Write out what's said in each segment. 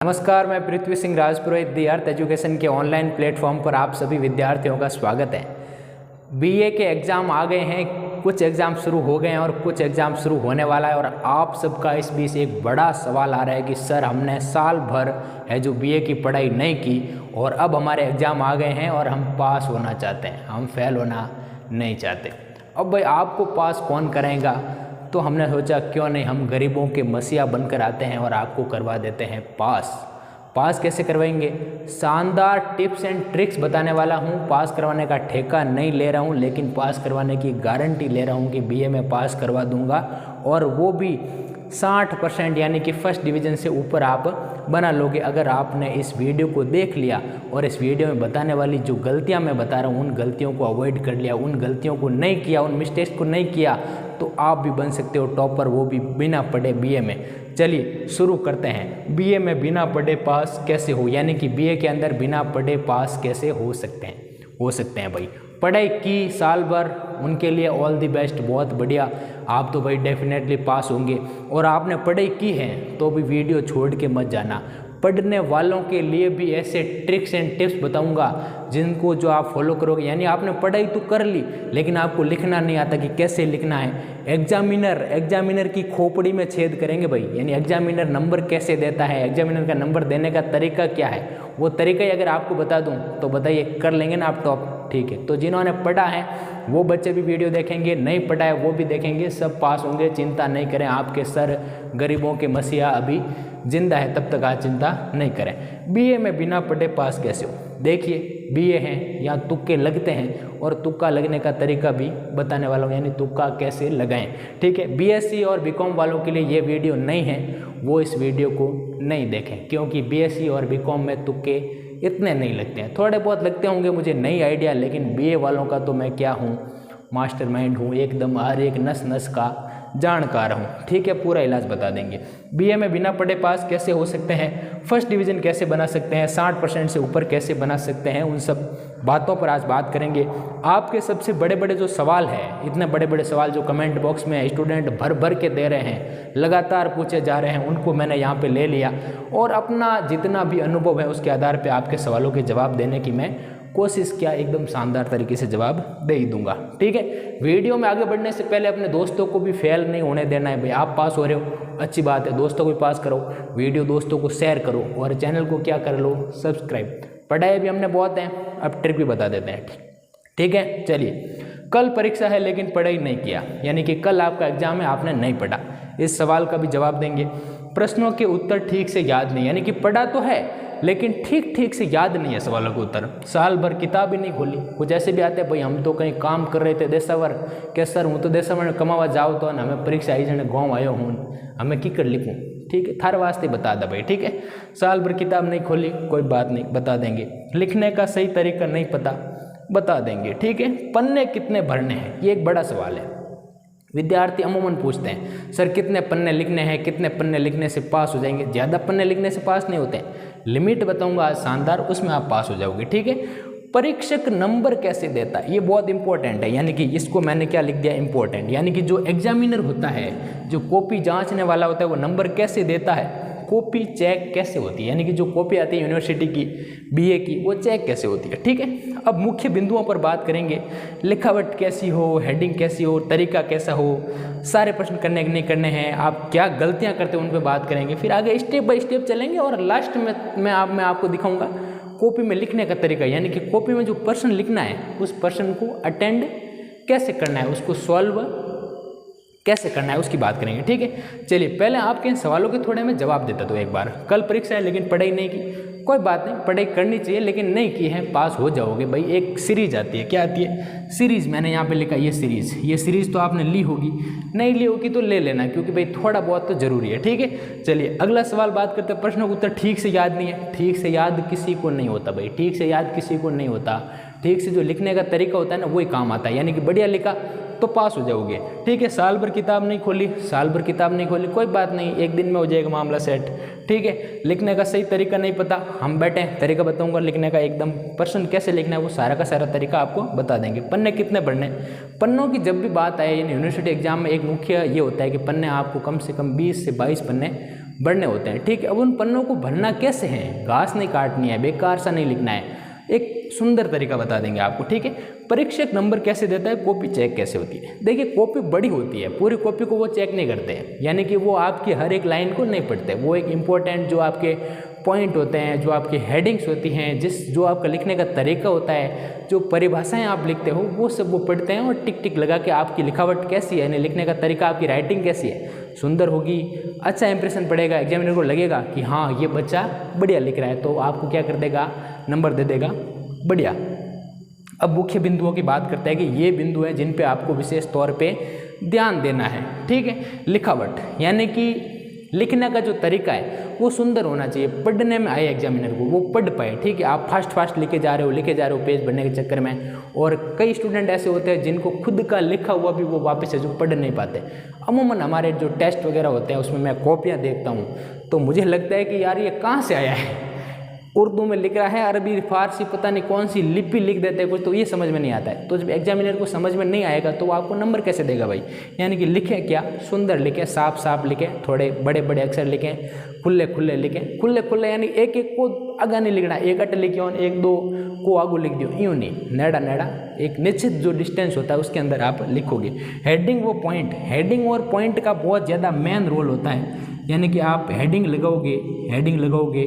नमस्कार, मैं पृथ्वी सिंह राजपुरोहित दी अर्थ एजुकेशन के ऑनलाइन प्लेटफॉर्म पर आप सभी विद्यार्थियों का स्वागत है। बीए के एग्ज़ाम आ गए हैं, कुछ एग्ज़ाम शुरू हो गए हैं और कुछ एग्ज़ाम शुरू होने वाला है। और आप सबका इस बीच एक बड़ा सवाल आ रहा है कि सर हमने साल भर है जो बीए की पढ़ाई नहीं की और अब हमारे एग्ज़ाम आ गए हैं और हम पास होना चाहते हैं, हम फेल होना नहीं चाहते। अब भाई आपको पास कौन करेगा? तो हमने सोचा क्यों नहीं हम गरीबों के मसीहा बनकर आते हैं और आपको करवा देते हैं पास कैसे करवाएंगे? शानदार टिप्स एंड ट्रिक्स बताने वाला हूँ। पास करवाने का ठेका नहीं ले रहा हूँ, लेकिन पास करवाने की गारंटी ले रहा हूँ कि बीए में पास करवा दूंगा, और वो भी 60%, यानी कि फर्स्ट डिवीज़न से ऊपर आप बना लोगे अगर आपने इस वीडियो को देख लिया और इस वीडियो में बताने वाली जो गलतियां मैं बता रहा हूँ उन गलतियों को अवॉइड कर लिया, उन गलतियों को नहीं किया, उन मिस्टेक्स को नहीं किया, तो आप भी बन सकते हो टॉपर, वो भी बिना पढ़े बीए में। चलिए शुरू करते हैं। बीए में बिना पढ़े पास कैसे हो, यानी कि बीए के अंदर बिना पढ़े पास कैसे हो सकते हैं भाई। पढ़ाई की साल भर, उनके लिए ऑल दी बेस्ट, बहुत बढ़िया, आप तो भाई डेफिनेटली पास होंगे। और आपने पढ़ाई की है तो भी वीडियो छोड़ के मत जाना। पढ़ने वालों के लिए भी ऐसे ट्रिक्स एंड टिप्स बताऊंगा जिनको जो आप फॉलो करोगे, यानी आपने पढ़ाई तो कर ली लेकिन आपको लिखना नहीं आता कि कैसे लिखना है। एग्जामिनर की खोपड़ी में छेद करेंगे भाई, यानी एग्जामिनर नंबर कैसे देता है, एग्जामिनर का नंबर देने का तरीका क्या है, वो तरीका ही अगर आपको बता दूं तो बताइए कर लेंगे ना आप टॉप? ठीक है, तो जिन्होंने पढ़ा है वो बच्चे भी वीडियो देखेंगे, नहीं पढ़ा है वो भी देखेंगे, सब पास होंगे, चिंता नहीं करें। आपके सर गरीबों के मसीहा अभी जिंदा है, तब तक आप चिंता नहीं करें। बीए में बिना पढ़े पास कैसे हो? देखिए, बीए हैं या तुक्के लगते हैं और तुक्का लगने का तरीका भी बताने वाला हूँ, यानी तुक्का कैसे लगाएं। ठीक है, बीएससी और बीकॉम वालों के लिए ये वीडियो नहीं है, वो इस वीडियो को नहीं देखें, क्योंकि बीएससी और बीकॉम में तुक्के इतने नहीं लगते हैं, थोड़े बहुत लगते होंगे, मुझे नहीं आइडिया, लेकिन बीए वालों का तो मैं क्या हूँ, मास्टरमाइंड हूँ, एकदम हर एक नस नस का जानकार हूँ। ठीक है, पूरा इलाज बता देंगे। बीए में बिना पढ़े पास कैसे हो सकते हैं, फर्स्ट डिवीज़न कैसे बना सकते हैं, 60% से ऊपर कैसे बना सकते हैं, उन सब बातों पर आज बात करेंगे। आपके सबसे बड़े बड़े जो सवाल हैं, इतने बड़े बड़े सवाल जो कमेंट बॉक्स में स्टूडेंट भर भर के दे रहे हैं, लगातार पूछे जा रहे हैं, उनको मैंने यहाँ पे ले लिया और अपना जितना भी अनुभव है उसके आधार पर आपके सवालों के जवाब देने की मैं कोशिश किया, एकदम शानदार तरीके से जवाब दे ही दूंगा। ठीक है, वीडियो में आगे बढ़ने से पहले अपने दोस्तों को भी फेल नहीं होने देना है भाई। आप पास हो रहे हो, अच्छी बात है, दोस्तों को भी पास करो, वीडियो दोस्तों को शेयर करो और चैनल को क्या कर लो, सब्सक्राइब। पढ़ाई भी हमने बहुत है, अब ट्रिक भी बता देते हैं। ठीक है, चलिए। कल परीक्षा है लेकिन पढ़ाई नहीं किया, यानी कि कल आपका एग्जाम है, आपने नहीं पढ़ा, इस सवाल का भी जवाब देंगे। प्रश्नों के उत्तर ठीक से याद नहीं, यानी कि पढ़ा तो है लेकिन ठीक से याद नहीं है सवालों के उत्तर। साल भर किताब ही नहीं खोली, कुछ ऐसे भी आते हैं भाई, हम तो कहीं काम कर रहे थे देशावर के सर, हूँ तो देशावर कमावा जाओ तो ना, हमें परीक्षा आई जने गाँव आयो हूँ, हमें की कर लिखूँ। ठीक है, थार वास्ते बता दे भाई। ठीक है, साल भर किताब नहीं खोली, कोई बात नहीं, बता देंगे। लिखने का सही तरीका नहीं पता, बता देंगे। ठीक है, पन्ने कितने भरने हैं, ये एक बड़ा सवाल है। विद्यार्थी अमूमन पूछते हैं सर कितने पन्ने लिखने हैं, कितने पन्ने लिखने से पास हो जाएंगे? ज़्यादा पन्ने लिखने से पास नहीं होते, लिमिट बताऊंगा आज शानदार, उसमें आप पास हो जाओगे। ठीक है, परीक्षक नंबर कैसे देता है, ये बहुत इंपॉर्टेंट है, यानी कि इसको मैंने क्या लिख दिया, इंपॉर्टेंट, यानी कि जो एग्जामिनर होता है, जो कॉपी जांचने वाला होता है, वो नंबर कैसे देता है, कॉपी चेक कैसे होती है, यानी कि जो कॉपी आती है यूनिवर्सिटी की बीए की, वो चेक कैसे होती है। ठीक है, अब मुख्य बिंदुओं पर बात करेंगे, लिखावट कैसी हो, हेडिंग कैसी हो, तरीका कैसा हो, सारे प्रश्न करने नहीं करने हैं, आप क्या गलतियां करते हो उन पर बात करेंगे, फिर आगे स्टेप बाय स्टेप चलेंगे और लास्ट में मैं आपको दिखाऊंगा कॉपी में लिखने का तरीका, यानी कि कॉपी में जो प्रश्न लिखना है उस प्रश्न को अटेंड कैसे करना है, उसको सॉल्व कैसे करना है, उसकी बात करेंगे। ठीक है, चलिए पहले आपके इन सवालों के थोड़े मैं जवाब देता तो एक बार। कल परीक्षा है लेकिन पढ़ाई नहीं की, कोई बात नहीं, पढ़ाई करनी चाहिए लेकिन नहीं की है, पास हो जाओगे भाई। एक सीरीज आती है, क्या आती है, सीरीज, मैंने यहाँ पे लिखा ये सीरीज तो आपने ली होगी, नहीं ली होगी तो ले लेना, क्योंकि भाई थोड़ा बहुत तो जरूरी है। ठीक है, चलिए अगला सवाल बात करते हैं, प्रश्नों का उत्तर ठीक से याद नहीं है। ठीक से याद किसी को नहीं होता भाई, ठीक से याद किसी को नहीं होता, ठीक से जो लिखने का तरीका होता है ना वही काम आता है, यानी कि बढ़िया लिखा तो पास हो जाओगे। ठीक है, साल भर किताब नहीं खोली, कोई बात नहीं, एक दिन में हो जाएगा मामला सेट। ठीक है, लिखने का सही तरीका नहीं पता, हम बैठे तरीका बताऊंगा लिखने का, एकदम प्रश्न कैसे लिखना है वो सारा का सारा तरीका आपको बता देंगे। पन्ने कितने भरने, पन्नों की जब भी बात आए, यानी यूनिवर्सिटी एग्जाम में एक मुख्य ये होता है कि पन्ने आपको कम से कम 20 से 22 पन्ने बढ़ने होते हैं, ठीक है। अब उन पन्नों को भरना कैसे है, घास नहीं काटनी है, बेकार सा नहीं लिखना है, एक सुंदर तरीका बता देंगे आपको, ठीक है। परीक्षक नंबर कैसे देता है, कॉपी चेक कैसे होती है। देखिए कॉपी बड़ी होती है, पूरी कॉपी को वो चेक नहीं करते हैं, यानी कि वो आपकी हर एक लाइन को नहीं पढ़ते, वो एक इम्पोर्टेंट जो आपके पॉइंट होते हैं, जो आपकी हेडिंग्स होती हैं, जो आपका लिखने का तरीका होता है, जो परिभाषाएं आप लिखते हो, वो सब वो पढ़ते हैं और टिक टिक लगा के आपकी लिखावट कैसी है, यानी लिखने का तरीका, आपकी राइटिंग कैसी है, सुंदर होगी, अच्छा इंप्रेशन पड़ेगा, एग्जामिनर को लगेगा कि हाँ ये बच्चा बढ़िया लिख रहा है, तो आपको क्या कर देगा, नंबर दे देगा, बढ़िया। अब मुख्य बिंदुओं की बात करते हैं कि ये बिंदु हैं जिन पे आपको विशेष तौर पे ध्यान देना है, ठीक है। लिखावट यानी कि लिखने का जो तरीका है वो सुंदर होना चाहिए, पढ़ने में आए एग्जामिनर को, वो पढ़ पाए, ठीक है। आप फास्ट लिखे जा रहे हो पेज भरने के चक्कर में, और कई स्टूडेंट ऐसे होते हैं जिनको खुद का लिखा हुआ भी वो वापस से जो पढ़ नहीं पाते। अमूमन हमारे जो टेस्ट वगैरह होते हैं उसमें मैं कॉपियाँ देखता हूँ तो मुझे लगता है कि यार ये कहाँ से आया है, उर्दू में लिख रहा है, अरबी फारसी पता नहीं कौन सी लिपि लिख देते हैं कुछ, तो ये समझ में नहीं आता है। तो जब एग्जामिनर को समझ में नहीं आएगा तो वो आपको नंबर कैसे देगा भाई। यानी कि लिखें क्या, सुंदर लिखें, साफ लिखें, थोड़े बड़े अक्षर लिखें, खुले लिखें, खुले यानी एक को आगा नहीं लिखना, एक अट लिखियो, एक दो को आगू लिख दियो, यूँ नहीं, नेड़ा एक निश्चित जो डिस्टेंस होता है उसके अंदर आप लिखोगे। हेडिंग वो पॉइंट, हेडिंग और पॉइंट का बहुत ज़्यादा मेन रोल होता है, यानी कि आप हेडिंग लगाओगे,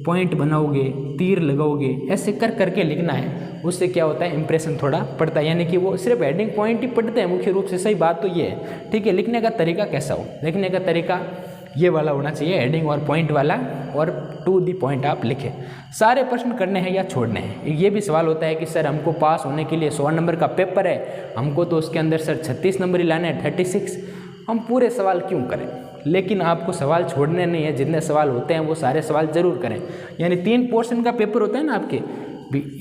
पॉइंट बनाओगे, तीर लगाओगे, ऐसे करके लिखना है। उससे क्या होता है, इंप्रेशन थोड़ा पड़ता है, यानी कि वो सिर्फ हेडिंग पॉइंट ही पढ़ते हैं मुख्य रूप से। सही बात तो ये है, ठीक है। लिखने का तरीका कैसा हो, लिखने का तरीका ये वाला होना चाहिए, हेडिंग और पॉइंट वाला, और टू दी पॉइंट आप लिखें। सारे प्रश्न करने हैं या छोड़ने हैं, ये भी सवाल होता है कि सर हमको पास होने के लिए 100 नंबर का पेपर है, हमको तो उसके अंदर सर 36 नंबर ही लाने हैं, 36, हम पूरे सवाल क्यों करें। लेकिन आपको सवाल छोड़ने नहीं है, जितने सवाल होते हैं वो सारे सवाल जरूर करें। यानी 3 पोर्शन का पेपर होता है ना आपके,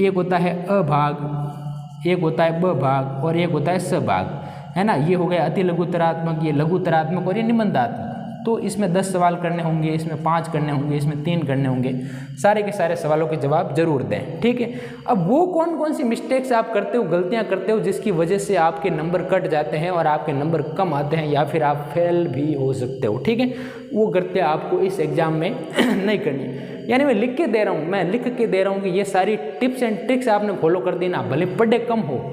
एक होता है अ भाग, एक होता है ब भाग, और एक होता है स भाग, है ना। ये हो गया अति लघुतरात्मक, ये लघुतरात्मक, और ये निबंधात्मक। तो इसमें 10 सवाल करने होंगे, इसमें 5 करने होंगे, इसमें 3 करने होंगे। सारे के सारे सवालों के जवाब जरूर दें, ठीक है। अब वो कौन सी मिस्टेक्स आप करते हो, गलतियां करते हो, जिसकी वजह से आपके नंबर कट जाते हैं और आपके नंबर कम आते हैं, या फिर आप फेल भी हो सकते हो, ठीक है। वो गलतियां आपको इस एग्जाम में नहीं करनी। यानी मैं लिख के दे रहा हूँ कि ये सारी टिप्स एंड ट्रिक्स आपने फॉलो कर दी ना, भले पढ़े कम हो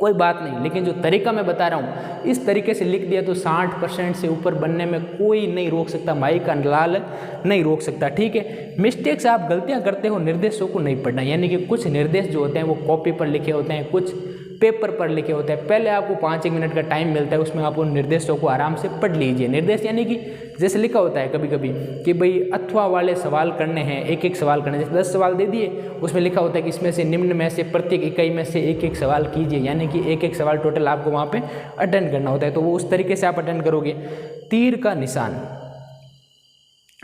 कोई बात नहीं, लेकिन जो तरीका मैं बता रहा हूँ इस तरीके से लिख दिया तो 60% से ऊपर बनने में कोई नहीं रोक सकता, माई का लाल नहीं रोक सकता, ठीक है। मिस्टेक्स आप गलतियाँ करते हो, निर्देशों को नहीं पढ़ना, यानी कि कुछ निर्देश जो होते हैं वो कॉपी पर लिखे होते हैं, कुछ पेपर पर लिखे होते हैं। पहले आपको 5-1 मिनट का टाइम मिलता है, उसमें आप उन निर्देशों को आराम से पढ़ लीजिए। निर्देश यानी कि जैसे लिखा होता है कभी कभी कि भाई अथवा वाले सवाल करने हैं, एक सवाल करने, जैसे 10 सवाल दे दिए, उसमें लिखा होता है कि इसमें से निम्न में से प्रत्येक इकाई में से एक सवाल कीजिए, यानी कि एक सवाल टोटल आपको वहाँ पे अटेंड करना होता है। तो वो उस तरीके से आप अटेंड करोगे। तीर का निशान,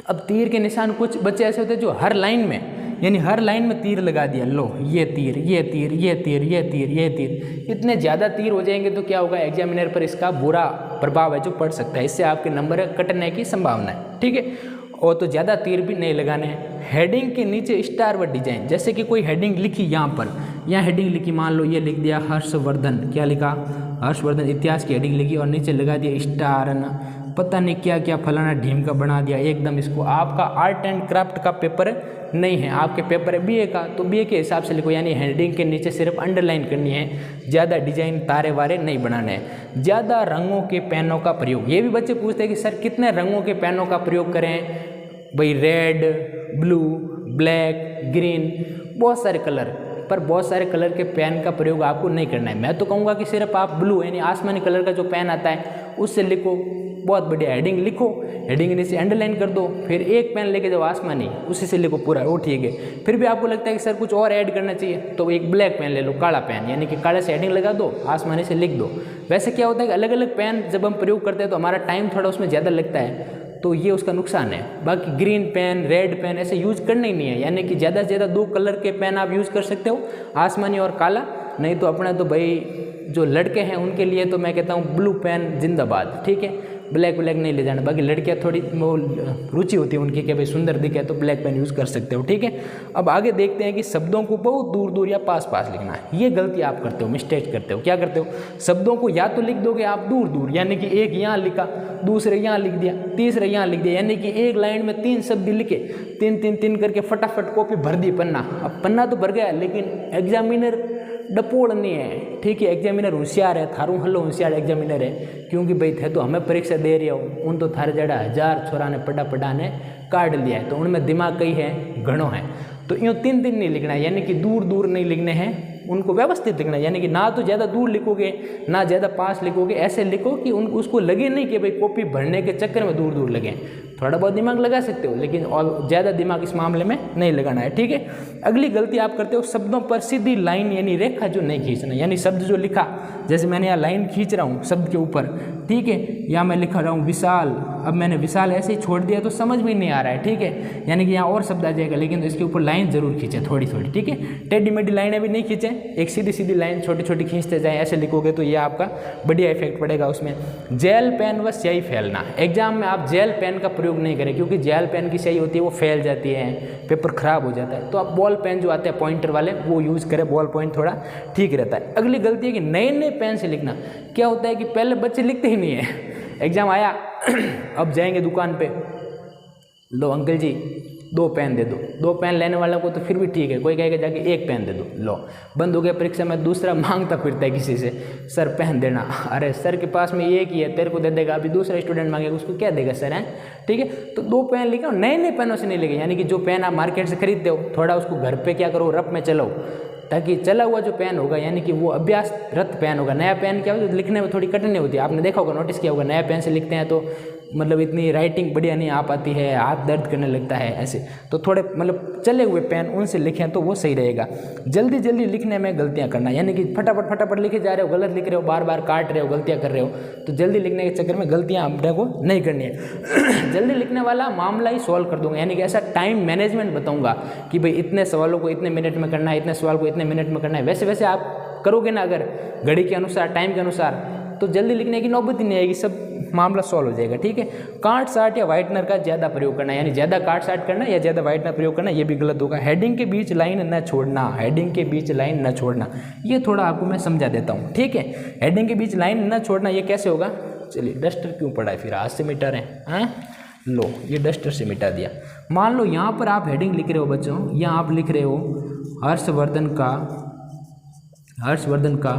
अब तीर के निशान कुछ बच्चे ऐसे होते हैं जो हर लाइन में, यानी हर लाइन में तीर लगा दिया, लो ये तीर, ये तीर, ये तीर, ये तीर, ये तीर, इतने ज़्यादा तीर हो जाएंगे तो क्या होगा, एग्जामिनर पर इसका बुरा प्रभाव है जो पड़ सकता है, इससे आपके नंबर कटने की संभावना है, ठीक है। और तो ज़्यादा तीर भी नहीं लगाने हैं। हेडिंग के नीचे स्टार व डिजाइन, जैसे कि कोई हेडिंग लिखी यहाँ पर, यहाँ हेडिंग लिखी, मान लो ये लिख दिया हर्षवर्धन, क्या लिखा, हर्षवर्धन इतिहास की हेडिंग लिखी, और नीचे लगा दिया स्टार, पता नहीं क्या क्या फलाना ढीम का बना दिया एकदम। इसको आपका आर्ट एंड क्राफ्ट का पेपर नहीं है, आपके पेपर है बीए का, तो बीए के हिसाब से लिखो, यानी हेडिंग के नीचे सिर्फ अंडरलाइन करनी है, ज़्यादा डिजाइन तारे वारे नहीं बनाने हैं। ज़्यादा रंगों के पेनों का प्रयोग, ये भी बच्चे पूछते हैं कि सर कितने रंगों के पेनों का प्रयोग करें, भाई रेड, ब्लू, ब्लैक, ग्रीन, बहुत सारे कलर, पर बहुत सारे कलर के पेन का प्रयोग आपको नहीं करना है। मैं तो कहूँगा कि सिर्फ आप ब्लू यानी आसमानी कलर का जो पेन आता है उससे लिखो, बहुत बढ़िया। हेडिंग लिखो, हेडिंग नीचे अंडरलाइन कर दो, फिर एक पेन लेके जाओ आसमानी, उसी से लिखो पूरा, वो ठीक है। फिर भी आपको लगता है कि सर कुछ और ऐड करना चाहिए, तो एक ब्लैक पेन ले लो, काला पेन, यानी कि काले से हेडिंग लगा दो, आसमानी से लिख दो। वैसे क्या होता है कि अलग अलग पेन जब हम प्रयोग करते हैं तो हमारा टाइम थोड़ा उसमें ज़्यादा लगता है, तो ये उसका नुकसान है। बाकी ग्रीन पेन, रेड पेन ऐसे यूज करना ही नहीं है, यानी कि ज़्यादा से ज़्यादा 2 कलर के पेन आप यूज़ कर सकते हो, आसमानी और काला। नहीं तो अपना तो भाई जो लड़के हैं उनके लिए तो मैं कहता हूँ ब्लू पेन जिंदाबाद, ठीक है। ब्लैक नहीं ले जाना। बाकी लड़कियाँ थोड़ी वो रुचि होती है उनकी कि भाई सुंदर दिखे तो ब्लैक पेन यूज़ कर सकते हो, ठीक है। अब आगे देखते हैं कि शब्दों को बहुत दूर दूर या पास पास लिखना है। ये गलती आप करते हो, मिस्टेक करते हो। क्या करते हो, शब्दों को या तो लिख दोगे आप दूर दूर, यानी कि एक यहाँ लिखा, दूसरे यहाँ लिख दिया, तीसरे यहाँ लिख दिया, यानी कि एक लाइन में 3 शब्द लिखे, 3 करके फटाफट कॉपी भर दी पन्ना। अब पन्ना तो भर गया, लेकिन एग्जामिनर डपोड़ नहीं है, ठीक है। एग्जामिनर होशियार है, थारू हल्लो होशियार एग्जामिनर है, क्योंकि भाई थे तो हमें परीक्षा दे रही हो, उन तो थारे जड़ा 1000 छोरा ने पढ़ा ने काट लिया है, तो उनमें दिमाग कई है, घणो है। तो यूँ 3 नहीं लिखना है, यानी कि दूर दूर नहीं लिखने हैं, उनको व्यवस्थित लिखना है। यानी कि ना तो ज़्यादा दूर लिखोगे ना ज़्यादा पास लिखोगे, ऐसे लिखो कि उसको लगे नहीं कि भाई कॉपी भरने के चक्कर में दूर दूर लगे। थोड़ा बहुत दिमाग लगा सकते हो, लेकिन और ज़्यादा दिमाग इस मामले में नहीं लगाना है, ठीक है। अगली गलती आप करते हो, शब्दों पर सीधी लाइन यानी रेखा जो नहीं खींचना। यानी शब्द जो लिखा, जैसे मैंने यहाँ लाइन खींच रहा हूँ शब्द के ऊपर, ठीक है, या मैं लिख रहा हूँ विशाल, अब मैंने विशाल ऐसे ही छोड़ दिया तो समझ में नहीं आ रहा है, ठीक है। यानी कि यहाँ और शब्द आ जाएगा, लेकिन इसके ऊपर लाइन जरूर खींचे थोड़ी थोड़ी, ठीक है। टेढ़ी मेढ़ी लाइनें भी नहीं खींचें, एक सीधी सीधी लाइन छोटी छोटी खींचते जाएं, ऐसे लिखोगे तो ये आपका बढ़िया इफेक्ट पड़ेगा उसमें। जेल पेन व स्याही फैलना, एग्जाम में आप जेल पेन का प्रयोग नहीं करें, क्योंकि जेल पेन की स्याही होती है वो फैल जाती है, पेपर खराब हो जाता है। तो आप बॉल पेन जो आते हैं पॉइंटर वाले वो यूज़ करें, बॉल पॉइंट थोड़ा ठीक रहता है। अगली गलती है कि नए पेन से लिखना। क्या होता है कि पहले बच्चे लिखते ही नहीं है, एग्जाम आया अब जाएंगे दुकान पे, लो अंकल जी 2 पेन दे दो। 2 पेन लेने वालों को तो फिर भी ठीक है, कोई कहेगा जाके 1 पेन दे दो, लो बंद हो गया परीक्षा में, दूसरा मांगता फिरता है किसी से, सर पेन देना। अरे सर के पास में एक ही है, तेरे को दे देगा, अभी दूसरा स्टूडेंट मांगेगा, उसको क्या देगा सर, है, ठीक है। तो 2 पेन लिखो, नए पेनों से नहीं लिखे। यानी कि जो पेन आप मार्केट से खरीदते हो, थोड़ा उसको घर पर क्या करो, रफ में चलाओ, ताकि चला हुआ जो पेन होगा यानी कि वो अभ्यास रत पेन होगा। नया पेन क्या होता है, लिखने में थोड़ी कठिनाई होती है, आपने देखा होगा, नोटिस किया होगा, नया पेन से लिखते हैं तो मतलब इतनी राइटिंग बढ़िया नहीं आ पाती है, हाथ दर्द करने लगता है ऐसे। तो थोड़े मतलब चले हुए पेन उनसे लिखें तो वो सही रहेगा। जल्दी जल्दी लिखने में गलतियां करना, यानी कि फटाफट लिखे जा रहे हो, गलत लिख रहे हो, बार बार काट रहे हो, गलतियां कर रहे हो, तो जल्दी लिखने के चक्कर में गलतियां अपने को नहीं करनी है। जल्दी लिखने वाला मामला ही सॉल्व कर दूंगा, यानी कि ऐसा टाइम मैनेजमेंट बताऊंगा कि भाई इतने सवालों को इतने मिनट में करना है, इतने सवाल को इतने मिनट में करना है। वैसे वैसे आप करोगे ना अगर घड़ी के अनुसार, टाइम के अनुसार, तो जल्दी लिखने की नौबत ही नहीं आएगी, सब मामला सॉल्व हो जाएगा, ठीक है। काट साट या वाइटनर का ज़्यादा प्रयोग करना, यानी ज़्यादा काट साट करना या ज़्यादा वाइटनर प्रयोग करना, ये भी गलत होगा। हेडिंग के बीच लाइन न छोड़ना, हेडिंग के बीच लाइन न छोड़ना, ये थोड़ा आपको मैं समझा देता हूँ, ठीक है। हेडिंग के बीच लाइन न छोड़ना ये कैसे होगा, चलिए डस्टर क्यों पड़ा है फिर, हाथ से मिटा रहे हैं, लो ये डस्टर से मिटा दिया। मान लो यहाँ पर आप हेडिंग लिख रहे हो बच्चों, यहाँ आप लिख रहे हो हर्षवर्धन का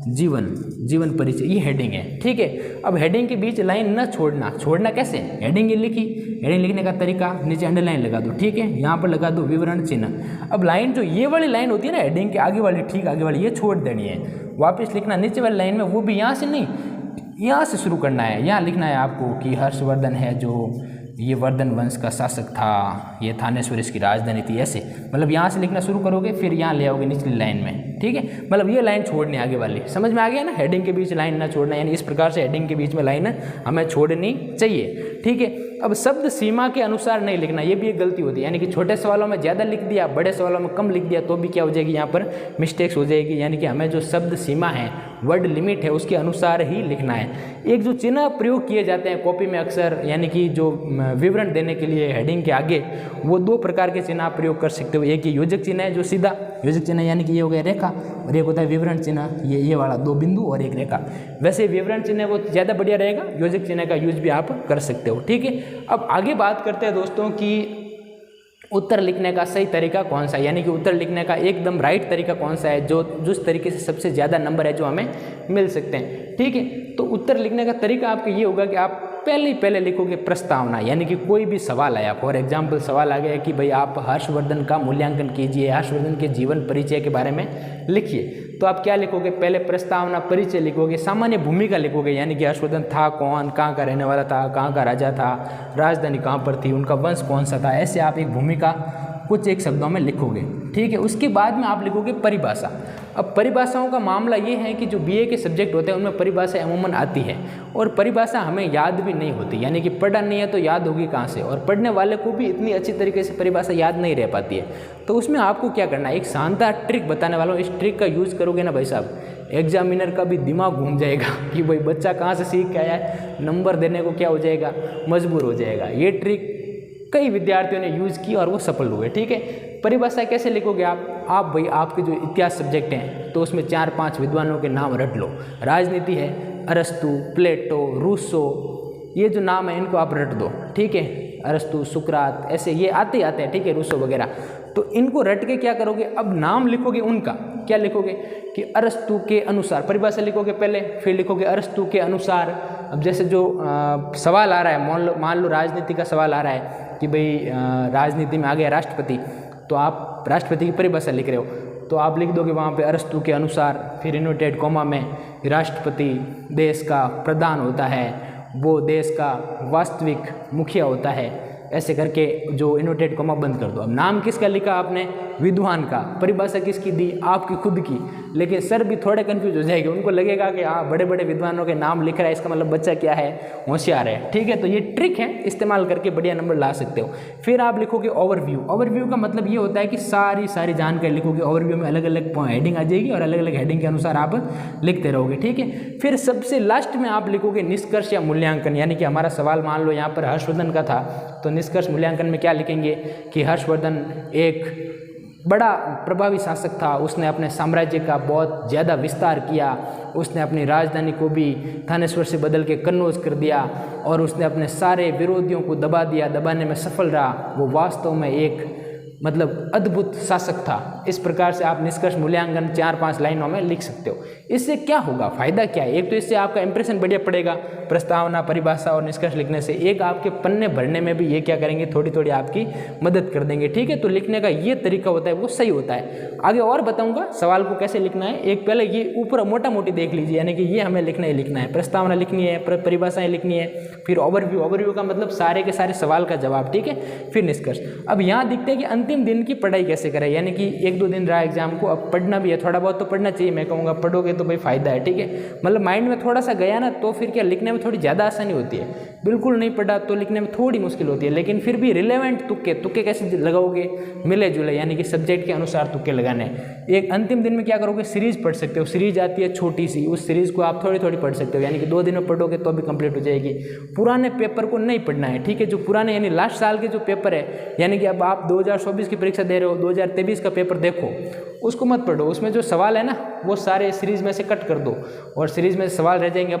जीवन परिचय, ये हेडिंग है, ठीक है। अब हेडिंग के बीच लाइन न छोड़ना कैसे, हेडिंग ये लिखी, हेडिंग लिखने का तरीका, नीचे अंडरलाइन लगा दो, ठीक है, यहाँ पर लगा दो विवरण चिन्ह। अब लाइन जो ये वाली लाइन होती है ना हेडिंग के आगे वाली, ठीक आगे वाली, ये छोड़ देनी है, वापस लिखना नीचे वाली लाइन में, वो भी यहाँ से नहीं, यहाँ से शुरू करना है। यहाँ लिखना है आपको कि हर्षवर्धन है जो ये वर्धन वंश का शासक था, ये थानेश्वर इसकी राजधानी थी, ऐसे मतलब यहाँ से लिखना शुरू करोगे, फिर यहाँ ले आओगे निचली लाइन में, ठीक है। मतलब ये लाइन छोड़नी आगे वाली, समझ में आ गया ना, हेडिंग के बीच लाइन ना छोड़ना, यानी इस प्रकार से हेडिंग के बीच में लाइन हमें छोड़नी चाहिए, ठीक है। अब शब्द सीमा के अनुसार नहीं लिखना, ये भी एक गलती होती है, यानी कि छोटे सवालों में ज़्यादा लिख दिया, बड़े सवालों में कम लिख दिया, तो भी क्या हो जाएगी, यहाँ पर मिस्टेक्स हो जाएगी। यानी कि हमें जो शब्द सीमा है, वर्ड लिमिट है, उसके अनुसार ही लिखना है। एक जो चिन्ह प्रयोग किए जाते हैं कॉपी में अक्सर, यानी कि जो विवरण देने के लिए हेडिंग के आगे, वो 2 प्रकार के चिन्ह आप प्रयोग कर सकते हो। एक ये योजक चिन्ह है जो सीधा योजक चिन्ह, यानी कि ये हो गया रेखा, और एक होता है विवरण चिन्ह, ये वाला 2 बिंदु और 1 रेखा। वैसे विवरण चिन्ह वो ज़्यादा बढ़िया रहेगा, योजक चिन्ह का यूज भी आप कर सकते हो, ठीक है। अब आगे बात करते हैं दोस्तों कि उत्तर लिखने का सही तरीका कौन सा है, यानी कि उत्तर लिखने का एकदम राइट तरीका कौन सा है, जो जिस तरीके से सबसे ज़्यादा नंबर है जो हमें मिल सकते हैं, ठीक है। तो उत्तर लिखने का तरीका आपका ये होगा कि आप पहले लिखोगे प्रस्तावना, यानी कि कोई भी सवाल आया, फॉर एग्जाम्पल सवाल आ गया कि भाई आप हर्षवर्धन का मूल्यांकन कीजिए, हर्षवर्धन के जीवन परिचय के बारे में लिखिए, तो आप क्या लिखोगे, पहले प्रस्तावना, परिचय लिखोगे, सामान्य भूमिका लिखोगे, यानी कि हर्षवर्धन था कौन, कहाँ का रहने वाला था, कहाँ का राजा था, राजधानी कहाँ पर थी, उनका वंश कौन सा था, ऐसे आप एक भूमिका कुछ एक शब्दों में लिखोगे, ठीक है। उसके बाद में आप लिखोगे परिभाषा। अब परिभाषाओं का मामला ये है कि जो बीए के सब्जेक्ट होते हैं उनमें परिभाषा अमूमन आती है, और परिभाषा हमें याद भी नहीं होती, यानी कि पढ़ा नहीं है तो याद होगी कहाँ से, और पढ़ने वाले को भी इतनी अच्छी तरीके से परिभाषा याद नहीं रह पाती है। तो उसमें आपको क्या करना है, एक शानदार ट्रिक बताने वाला हूँ, इस ट्रिक का यूज़ करोगे ना भाई साहब, एग्जामिनर का भी दिमाग घूम जाएगा कि भाई बच्चा कहाँ से सीख के आया है, नंबर देने को क्या हो जाएगा, मजबूर हो जाएगा। ये ट्रिक कई विद्यार्थियों ने यूज़ की और वो सफल हुए। ठीक है, परिभाषा कैसे लिखोगे आप भाई आपके जो इतिहास सब्जेक्ट हैं तो उसमें 4-5 विद्वानों के नाम रट लो। राजनीति है अरस्तु, प्लेटो, रूसो, ये जो नाम है इनको आप रट दो। ठीक है, अरस्तु, सुकरात, ऐसे ये आते हैं। ठीक है, रूसो वगैरह, तो इनको रट के क्या करोगे, अब नाम लिखोगे उनका, क्या लिखोगे कि अरस्तु के अनुसार, परिभाषा लिखोगे पहले, फिर लिखोगे अरस्तु के अनुसार। अब जैसे जो सवाल आ रहा है, मान लो राजनीति का सवाल आ रहा है कि भाई राजनीति में आ गया राष्ट्रपति, तो आप राष्ट्रपति की परिभाषा लिख रहे हो तो आप लिख दोगे वहाँ पे अरस्तु के अनुसार, फिर इन्वर्टेड कॉमा में राष्ट्रपति देश का प्रधान होता है, वो देश का वास्तविक मुखिया होता है, ऐसे करके जो इन्वर्टेड कॉमा बंद कर दो। अब नाम किसका लिखा आपने, विद्वान का, परिभाषा किसकी दी, आपकी खुद की। लेकिन सर भी थोड़े कंफ्यूज हो जाएंगे, उनको लगेगा कि हाँ बड़े बड़े विद्वानों के नाम लिख रहा है, इसका मतलब बच्चा क्या है, होशियार है। ठीक है, तो ये ट्रिक है, इस्तेमाल करके बढ़िया नंबर ला सकते हो। फिर आप लिखोगे ओवरव्यू। ओवरव्यू का मतलब ये होता है कि सारी जानकारी लिखोगे। ओवरव्यू में अलग अलग हेडिंग आ जाएगी और अलग अलग हेडिंग के अनुसार आप लिखते रहोगे। ठीक है, फिर सबसे लास्ट में आप लिखोगे निष्कर्ष या मूल्यांकन, यानी कि हमारा सवाल मान लो यहाँ पर हर्षवर्धन का था, तो निष्कर्ष मूल्यांकन में क्या लिखेंगे कि हर्षवर्धन एक बड़ा प्रभावी शासक था, उसने अपने साम्राज्य का बहुत ज़्यादा विस्तार किया, उसने अपनी राजधानी को भी थानेश्वर से बदल के कन्नौज कर दिया और उसने अपने सारे विरोधियों को दबा दिया, दबाने में सफल रहा, वो वास्तव में एक मतलब अद्भुत शासक था। इस प्रकार से आप निष्कर्ष मूल्यांकन 4-5 लाइनों में लिख सकते हो। इससे क्या होगा, फ़ायदा क्या है, एक तो इससे आपका इंप्रेशन बढ़िया पड़ेगा प्रस्तावना, परिभाषा और निष्कर्ष लिखने से, एक आपके पन्ने भरने में भी ये क्या करेंगे, थोड़ी थोड़ी आपकी मदद कर देंगे। ठीक है, तो लिखने का ये तरीका होता है वो सही होता है। आगे और बताऊँगा सवाल को कैसे लिखना है। एक पहले ये ऊपर मोटा मोटी देख लीजिए, यानी कि ये हमें लिखना ही लिखना है, प्रस्तावना लिखनी है, परिभाषाएँ लिखनी है, फिर ओवरव्यू, ओवरव्यू का मतलब सारे के सारे सवाल का जवाब। ठीक है, फिर निष्कर्ष। अब यहाँ दिखते हैं कि अंतिम दिन की पढ़ाई कैसे करें, यानी कि 1-2 दिन रहा एग्जाम को, अब पढ़ना भी है, थोड़ा बहुत तो पढ़ना चाहिए। मैं कहूँगा पढ़ोगे तो भाई फायदा है। ठीक है, मतलब माइंड में थोड़ा सा गया ना तो फिर क्या लिखने में थोड़ी ज़्यादा आसानी होती है। बिल्कुल नहीं पढ़ा तो लिखने में थोड़ी मुश्किल होती है, लेकिन फिर भी रिलेवेंट तुक्के कैसे लगाओगे, मिले जुले, यानी कि सब्जेक्ट के अनुसार तुक्के लगाने। एक अंतिम दिन में क्या करोगे, सीरीज पढ़ सकते हो। सीरीज आती है छोटी सी, उस सीरीज को आप थोड़ी थोड़ी पढ़ सकते हो, यानी कि 2 दिन में पढ़ोगे तो भी कंप्लीट हो जाएगी। पुराने पेपर को नहीं पढ़ना है। ठीक है, जो पुराने यानी लास्ट साल के जो पेपर है, यानी कि अब आप 2024 की परीक्षा दे रहे हो, 2023 का पेपर देखो, उसको मत पढ़ो। उसमें जो सवाल है ना वो सारे सीरीज में से कट कर दो और सीरीज में सवाल रह जाएंगे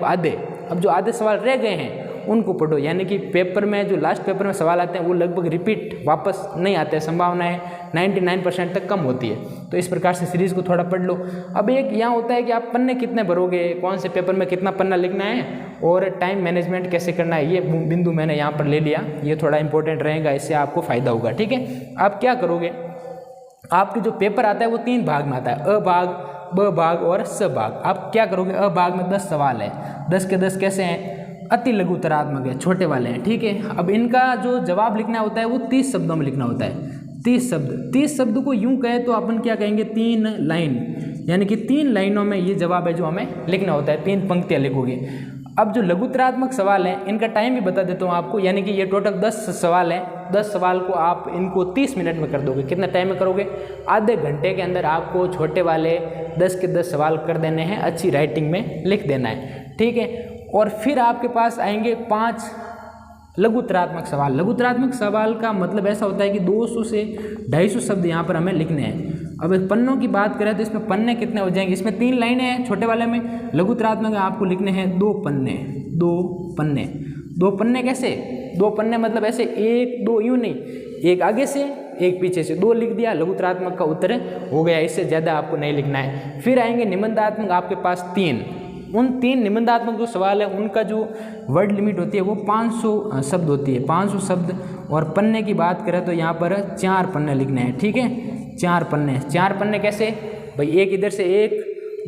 अब जो आधे सवाल रह गए हैं उनको पढ़ो। यानी कि पेपर में जो लास्ट पेपर में सवाल आते हैं वो लगभग रिपीट वापस नहीं आते हैं, संभावनाएं 99% तक कम होती है। तो इस प्रकार से सीरीज़ को थोड़ा पढ़ लो। अब एक यहाँ होता है कि आप पन्ने कितने भरोगे, कौन से पेपर में कितना पन्ना लिखना है और टाइम मैनेजमेंट कैसे करना है, ये बिंदु मैंने यहाँ पर ले लिया। ये थोड़ा इंपॉर्टेंट रहेगा, इससे आपको फ़ायदा होगा। ठीक है, आप क्या करोगे, आपके जो पेपर आता है वो 3 भाग में आता है, अ भाग, ब भाग और स भाग। आप क्या करोगे, अ भाग में 10 सवाल है, 10 के 10 कैसे हैं, अति लघुतरात्मक है, छोटे वाले हैं। ठीक है, अब इनका जो जवाब लिखना होता है वो 30 शब्दों में लिखना होता है। 30 शब्द को यूं कहे तो अपन क्या कहेंगे, 3 लाइन, यानी कि 3 लाइनों में ये जवाब है जो हमें लिखना होता है, 3 पंक्तियाँ लिखोगे। अब जो लघुतरात्मक सवाल हैं इनका टाइम भी बता देता हूँ आपको, यानी कि ये टोटल 10 सवाल हैं। 10 सवाल को आप इनको 30 मिनट में कर दोगे। कितना टाइम में करोगे, आधे घंटे के अंदर आपको छोटे वाले 10 के 10 सवाल कर देने हैं, अच्छी राइटिंग में लिख देना है। ठीक है, और फिर आपके पास आएंगे 5 लघुतरात्मक सवाल। लघुतरात्मक सवाल का मतलब ऐसा होता है कि 200 से 250 शब्द यहाँ पर हमें लिखने हैं। अब एक पन्नों की बात करें तो इसमें पन्ने कितने हो जाएंगे, इसमें 3 लाइनें हैं छोटे वाले में, लघुतरात्मक में आपको लिखने हैं 2 पन्ने। 2 पन्ने कैसे, 2 पन्ने मतलब ऐसे 1 2 यूँ नहीं, एक आगे से एक पीछे से, 2 लिख दिया, लघुतरात्मक का उत्तर हो गया। इससे ज़्यादा आपको नहीं लिखना है। फिर आएंगे निबंधात्मक, आपके पास 3। उन 3 निबंधात्मक जो सवाल है उनका जो वर्ड लिमिट होती है वो 500 शब्द होती है, 500 शब्द। और पन्ने की बात करें तो यहाँ पर 4 पन्ने लिखने हैं। ठीक है, 4 पन्ने कैसे भाई, एक इधर से 1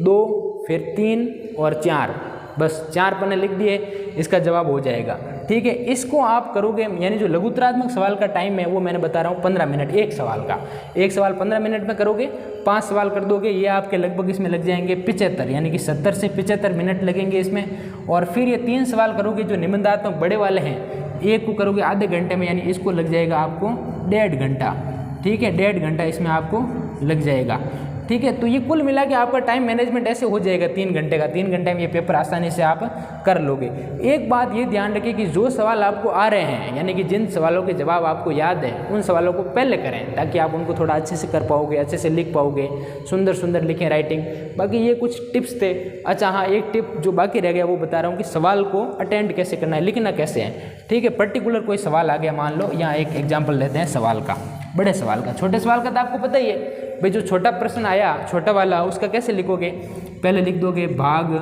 2 फिर 3 और 4, बस 4 पन्ने लिख दिए, इसका जवाब हो जाएगा। ठीक है, इसको आप करोगे, यानी जो लघुतरात्मक सवाल का टाइम है वो मैंने बता रहा हूँ 15 मिनट एक सवाल का। एक सवाल 15 मिनट में करोगे, 5 सवाल कर दोगे, ये आपके लगभग इसमें लग जाएंगे 75, यानी कि 70 से 75 मिनट लगेंगे इसमें। और फिर ये 3 सवाल करोगे जो निबंधात्मक बड़े वाले हैं, एक को करोगे आधे घंटे में, यानी इसको लग जाएगा आपको 1.5 घंटा। ठीक है, 1.5 घंटा इसमें आपको लग जाएगा। ठीक है। तो ये कुल मिला के आपका टाइम मैनेजमेंट ऐसे हो जाएगा 3 घंटे का, 3 घंटे में ये पेपर आसानी से आप कर लोगे। एक बात ये ध्यान रखें कि जो सवाल आपको आ रहे हैं, यानी कि जिन सवालों के जवाब आपको याद है, उन सवालों को पहले करें ताकि आप उनको थोड़ा अच्छे से कर पाओगे, अच्छे से लिख पाओगे, सुंदर सुंदर लिखें राइटिंग। बाकी ये कुछ टिप्स थे। अच्छा हाँ, एक टिप जो बाकी रह गया वो बता रहा हूँ कि सवाल को अटेंड कैसे करना है, लिखना कैसे है। ठीक है, पर्टिकुलर कोई सवाल आ गया, मान लो यहाँ एक एग्जाम्पल लेते हैं सवाल का, बड़े सवाल का। छोटे सवाल का तो आपको पता ही है भाई, जो छोटा प्रश्न आया छोटा वाला, उसका कैसे लिखोगे, पहले लिख दोगे भाग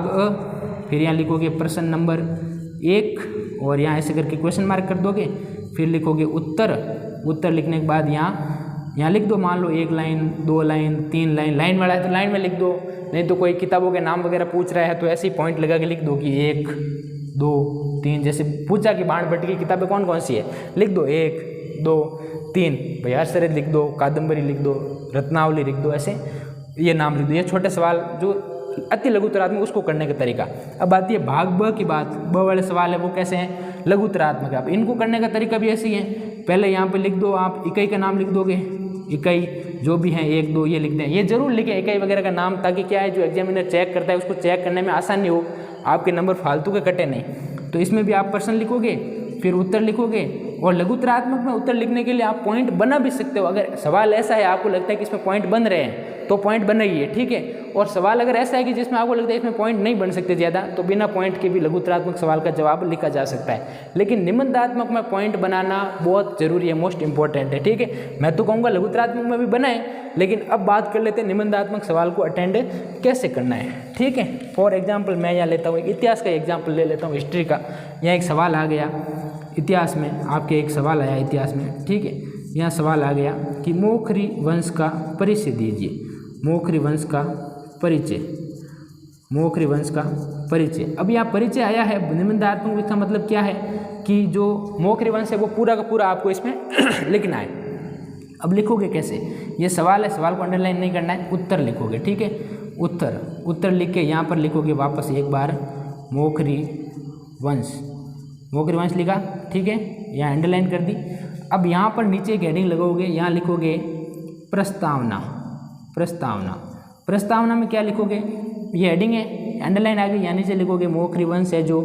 अ, फिर यहाँ लिखोगे प्रश्न नंबर 1 और यहाँ ऐसे करके क्वेश्चन मार्क कर दोगे, फिर लिखोगे उत्तर लिखने के बाद यहाँ लिख दो, मान लो 1 लाइन 2 लाइन 3 लाइन, लाइन वाला है तो लाइन में लिख दो, नहीं तो कोई किताबों के नाम वगैरह पूछ रहा है तो ऐसे ही पॉइंट लगा के लिख दो कि 1 2 3, जैसे पूछा कि बाण भट्ट की किताबें कौन कौन सी है, लिख दो 1 2 3, भाई हर्षचरित लिख दो, कादम्बरी लिख दो, रत्नावली लिख दो, ऐसे ये नाम लिख दो। ये छोटे सवाल जो अति लघुतरात्मक, उसको करने का तरीका। अब आती है भाग ब की बात। ब वाले सवाल है वो कैसे हैं, लघुतरात्मक। अब इनको करने का तरीका भी ऐसे ही है, पहले यहाँ पे लिख दो, आप इकाई का नाम लिख दोगे, इकाई जो भी है 1 2 ये लिख दें, ये जरूर लिखें इकाई वगैरह का नाम, ताकि क्या है जो एग्जामिनर चेक करता है उसको चेक करने में आसानी हो, आपके नंबर फालतू के कटे नहीं। तो इसमें भी आप प्रश्न लिखोगे, फिर उत्तर लिखोगे, और लघुतरात्मक में उत्तर लिखने के लिए आप पॉइंट बना भी सकते हो। अगर सवाल ऐसा है आपको लगता है कि इसमें पॉइंट बन रहे हैं तो पॉइंट बनाइए, ठीक है। और सवाल अगर ऐसा है कि जिसमें आपको लगता है इसमें पॉइंट नहीं बन सकते ज़्यादा, तो बिना पॉइंट के भी लघुतरात्मक सवाल का जवाब लिखा जा सकता है। लेकिन निबंधात्मक में पॉइंट बनाना बहुत जरूरी है, मोस्ट इंपॉर्टेंट है, ठीक है। मैं तो कहूँगा लघुतरात्मक में भी बनाएं, लेकिन अब बात कर लेते हैं निबंधात्मक सवाल को अटेंड कैसे करना है, ठीक है। फॉर एग्जाम्पल मैं यहाँ लेता हूँ एक इतिहास का एग्जाम्पल ले लेता हूँ, हिस्ट्री का। यहाँ एक सवाल आ गया इतिहास में, आपके एक सवाल आया इतिहास में, ठीक है। यहाँ सवाल आ गया कि मोखरी वंश का परिचय दीजिए, मोखरी वंश का परिचय, मोखरी वंश का परिचय। अब यहाँ परिचय आया है, निबंधात्मक इसका मतलब क्या है कि जो मोखरी वंश है वो पूरा का पूरा आपको इसमें लिखना है। अब लिखोगे कैसे, ये सवाल है, सवाल को अंडरलाइन नहीं करना है, उत्तर लिखोगे, ठीक है। उत्तर लिख के यहाँ पर लिखोगे वापस एक बार मोखरी वंश, मोखरी वंश लिखा, ठीक है, यहाँ अंडरलाइन कर दी। अब यहाँ पर नीचे एक हेडिंग लगाओगे, यहाँ लिखोगे प्रस्तावना, प्रस्तावना में क्या लिखोगे, ये हेडिंग है, अंडरलाइन आ गई। यहाँ नीचे लिखोगे मोखरी वंश है जो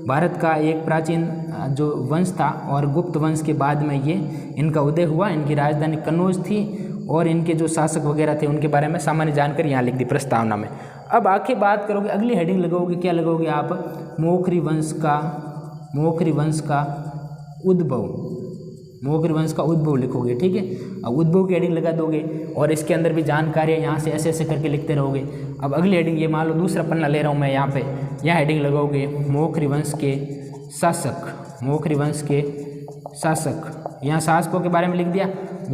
भारत का एक प्राचीन जो वंश था, और गुप्त वंश के बाद में ये इनका उदय हुआ, इनकी राजधानी कन्नौज थी, और इनके जो शासक वगैरह थे उनके बारे में सामान्य जानकारी यहाँ लिख दी प्रस्तावना में। अब आगे बात करोगे, अगली हेडिंग लगाओगे, क्या लगाओगे आप, मोखरी वंश का उद्भव, मोखरी वंश का उद्भव लिखोगे, ठीक है। अब उद्भव की हेडिंग लगा दोगे, और इसके अंदर भी जानकारी यहाँ से ऐसे ऐसे करके लिखते रहोगे। अब अगली हेडिंग, ये मान लो दूसरा पन्ना ले रहा हूँ मैं, यहाँ पे यहाँ हेडिंग लगाओगे मोखरी वंश के शासक, मोखरी वंश के शासक, यहाँ शासकों के बारे में लिख दिया,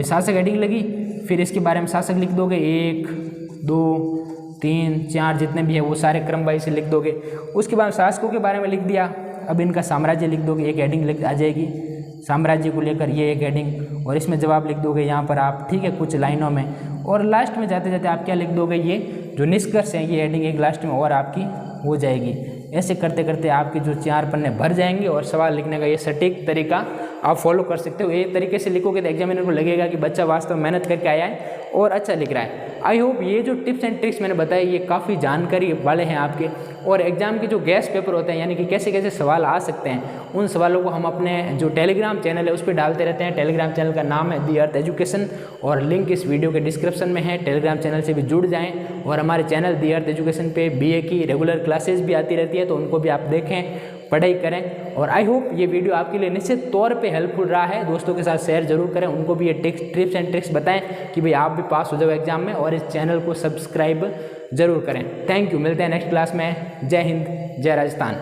शासक हेडिंग लगी, फिर इसके बारे में शासक लिख दोगे, 1 2 3 4 जितने भी है वो सारे क्रम वाइज से लिख दोगे। उसके बाद शासकों के बारे में लिख दिया, अब इनका साम्राज्य लिख दोगे, एक हेडिंग लिख आ जाएगी साम्राज्य को लेकर, ये एक हेडिंग, और इसमें जवाब लिख दोगे यहाँ पर आप, ठीक है, कुछ लाइनों में। और लास्ट में जाते जाते आप क्या लिख दोगे, ये जो निष्कर्ष है, ये हेडिंग एक लास्ट में और आपकी हो जाएगी। ऐसे करते करते आपके जो 4 पन्ने भर जाएंगे, और सवाल लिखने का ये सटीक तरीका आप फॉलो कर सकते हो। ये तरीके से लिखोगे तो एग्जामिनर को लगेगा कि बच्चा वास्तव में मेहनत करके आया है और अच्छा लिख रहा है। आई होप ये जो टिप्स एंड ट्रिक्स मैंने बताए ये काफ़ी जानकारी वाले हैं आपके, और एग्जाम के जो गेस्ट पेपर होते हैं, यानी कि कैसे कैसे सवाल आ सकते हैं, उन सवालों को हम अपने जो टेलीग्राम चैनल है उस पर डालते रहते हैं। टेलीग्राम चैनल का नाम है दी अर्थ एजुकेशन, और लिंक इस वीडियो के डिस्क्रिप्शन में है। टेलीग्राम चैनल से भी जुड़ जाएँ, और हमारे चैनल दी अर्थ एजुकेशन पे BA की रेगुलर क्लासेस भी आती रहती है, तो उनको भी आप देखें, पढ़ाई करें। और आई होप ये वीडियो आपके लिए निश्चित तौर पे हेल्पफुल रहा है। दोस्तों के साथ शेयर जरूर करें, उनको भी ये टिप्स एंड ट्रिक्स बताएं कि भाई आप भी पास हो जाओ एग्जाम में, और इस चैनल को सब्सक्राइब जरूर करें। थैंक यू, मिलते हैं नेक्स्ट क्लास में। जय हिंद, जय राजस्थान।